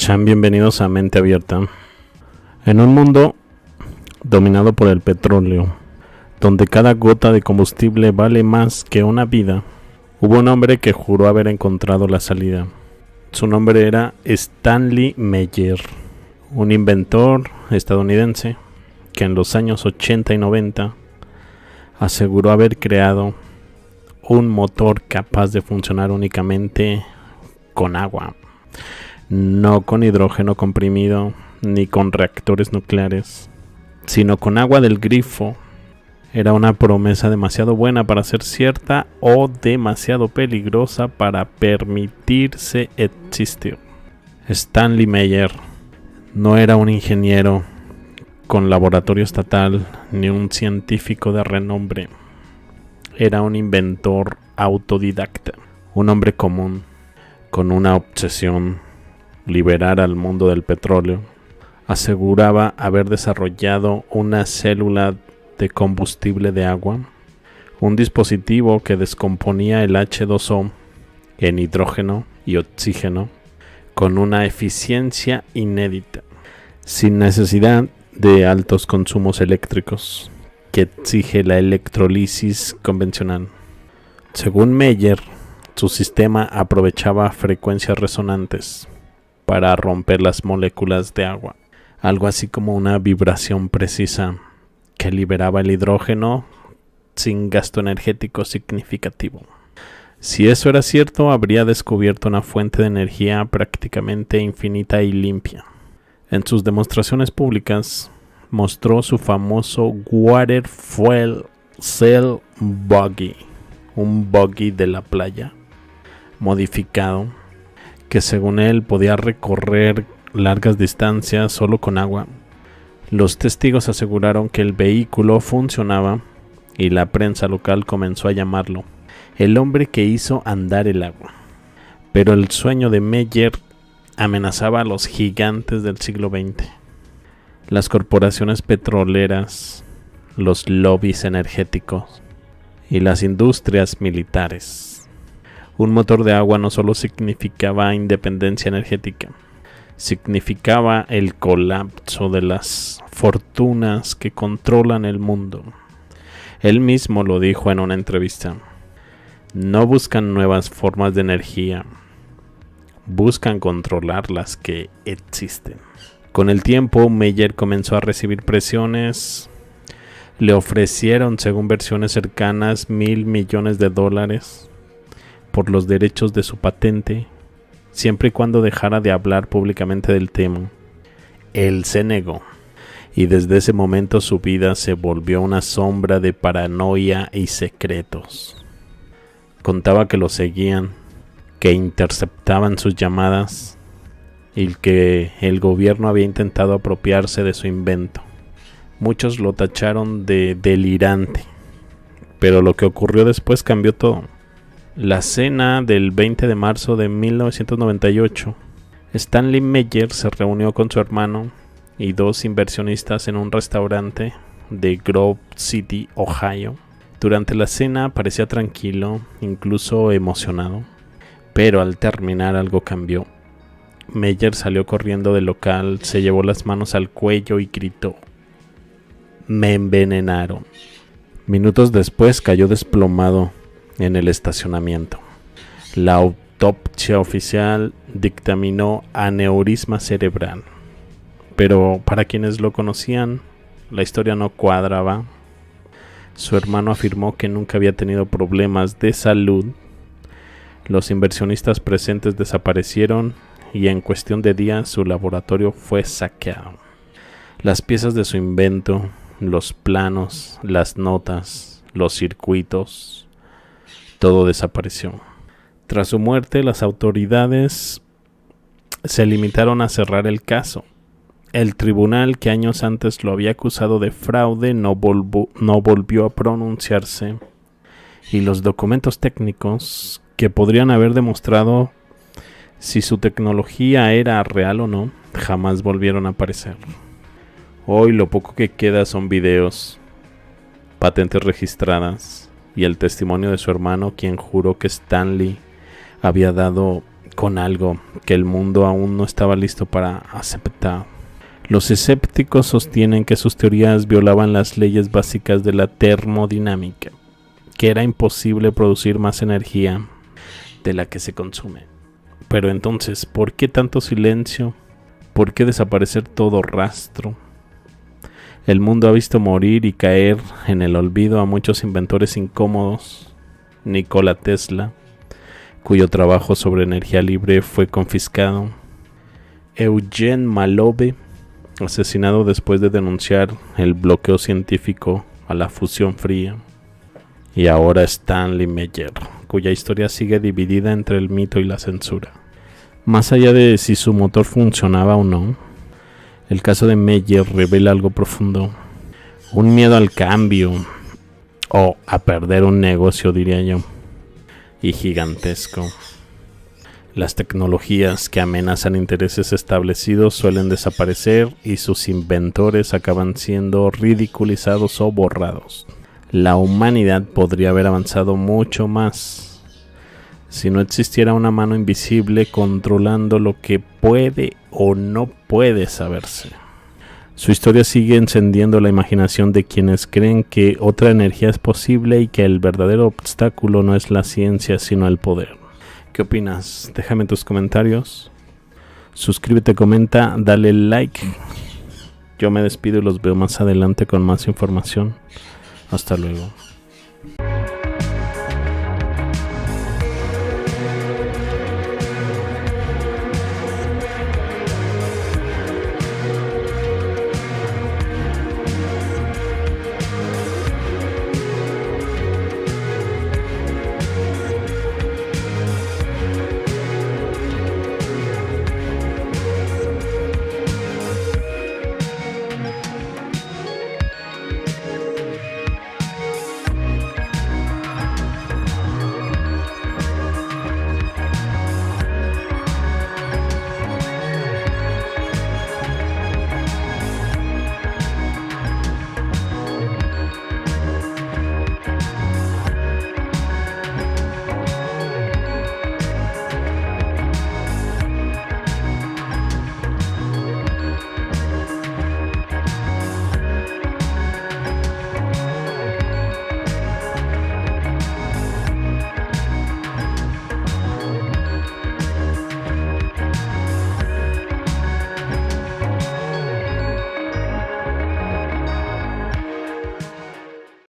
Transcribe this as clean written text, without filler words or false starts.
Sean bienvenidos a Mente Abierta. En un mundo dominado por el petróleo, donde cada gota de combustible vale más que una vida, hubo un hombre que juró haber encontrado la salida. Su nombre era Stanley Meyer, un inventor estadounidense que en los años 80 y 90 aseguró haber creado un motor capaz de funcionar únicamente con agua, no con hidrógeno comprimido ni con reactores nucleares, sino con agua del grifo. Era una promesa demasiado buena para ser cierta o demasiado peligrosa para permitirse existir. Stanley Meyer no era un ingeniero con laboratorio estatal ni un científico de renombre. Era un inventor autodidacta, un hombre común con una obsesión: liberar al mundo del petróleo. Aseguraba haber desarrollado una célula de combustible de agua, un dispositivo que descomponía el H2O en hidrógeno y oxígeno con una eficiencia inédita, sin necesidad de altos consumos eléctricos que exige la electrólisis convencional. Según Meyer, su sistema aprovechaba frecuencias resonantes para romper las moléculas de agua, algo así como una vibración precisa que liberaba el hidrógeno sin gasto energético significativo. Si eso era cierto, habría descubierto una fuente de energía prácticamente infinita y limpia. En sus demostraciones públicas mostró su famoso Water Fuel Cell Buggy, un buggy de la playa modificado que según él podía recorrer largas distancias solo con agua. Los testigos aseguraron que el vehículo funcionaba y la prensa local comenzó a llamarlo el hombre que hizo andar el agua. Pero el sueño de Meyer amenazaba a los gigantes del siglo XX, las corporaciones petroleras, los lobbies energéticos y las industrias militares. Un motor de agua no solo significaba independencia energética, significaba el colapso de las fortunas que controlan el mundo. Él mismo lo dijo en una entrevista: no buscan nuevas formas de energía, buscan controlar las que existen. Con el tiempo, Meyer comenzó a recibir presiones. Le ofrecieron, según versiones cercanas, $1,000 millones por los derechos de su patente, siempre y cuando dejara de hablar públicamente del tema. Él se negó, y desde ese momento su vida se volvió una sombra de paranoia y secretos. Contaba que lo seguían, que interceptaban sus llamadas y que el gobierno había intentado apropiarse de su invento. Muchos lo tacharon de delirante, pero lo que ocurrió después cambió todo. La cena del 20 de marzo de 1998, Stanley Meyer se reunió con su hermano y dos inversionistas en un restaurante de Grove City, Ohio. Durante la cena parecía tranquilo, incluso emocionado, pero al terminar algo cambió. Meyer salió corriendo del local, se llevó las manos al cuello y gritó: "Me envenenaron". Minutos después cayó desplomado en el estacionamiento. La autopsia oficial dictaminó aneurisma cerebral, pero para quienes lo conocían, la historia no cuadraba. Su hermano afirmó que nunca había tenido problemas de salud. Los inversionistas presentes desaparecieron y en cuestión de días su laboratorio fue saqueado. Las piezas de su invento, los planos, las notas, los circuitos, todo desapareció. Tras su muerte, las autoridades se limitaron a cerrar el caso. El tribunal que años antes lo había acusado de fraude no volvió a pronunciarse, y los documentos técnicos que podrían haber demostrado si su tecnología era real o no, jamás volvieron a aparecer. Hoy lo poco que queda son videos, patentes registradas y el testimonio de su hermano, quien juró que Stanley había dado con algo que el mundo aún no estaba listo para aceptar. Los escépticos sostienen que sus teorías violaban las leyes básicas de la termodinámica, que era imposible producir más energía de la que se consume. Pero entonces, ¿por qué tanto silencio? ¿Por qué desaparecer todo rastro? El mundo ha visto morir y caer en el olvido a muchos inventores incómodos. Nikola Tesla, cuyo trabajo sobre energía libre fue confiscado. Eugene Malove, asesinado después de denunciar el bloqueo científico a la fusión fría. Y ahora Stanley Meyer, cuya historia sigue dividida entre el mito y la censura. Más allá de si su motor funcionaba o no, el caso de Meyer revela algo profundo. Un miedo al cambio, o a perder un negocio, diría yo, y gigantesco. Las tecnologías que amenazan intereses establecidos suelen desaparecer y sus inventores acaban siendo ridiculizados o borrados. La humanidad podría haber avanzado mucho más si no existiera una mano invisible controlando lo que puede o no puede saberse. Su historia sigue encendiendo la imaginación de quienes creen que otra energía es posible y que el verdadero obstáculo no es la ciencia sino el poder. ¿Qué opinas? Déjame tus comentarios. Suscríbete, comenta, dale like. Yo me despido y los veo más adelante con más información. Hasta luego.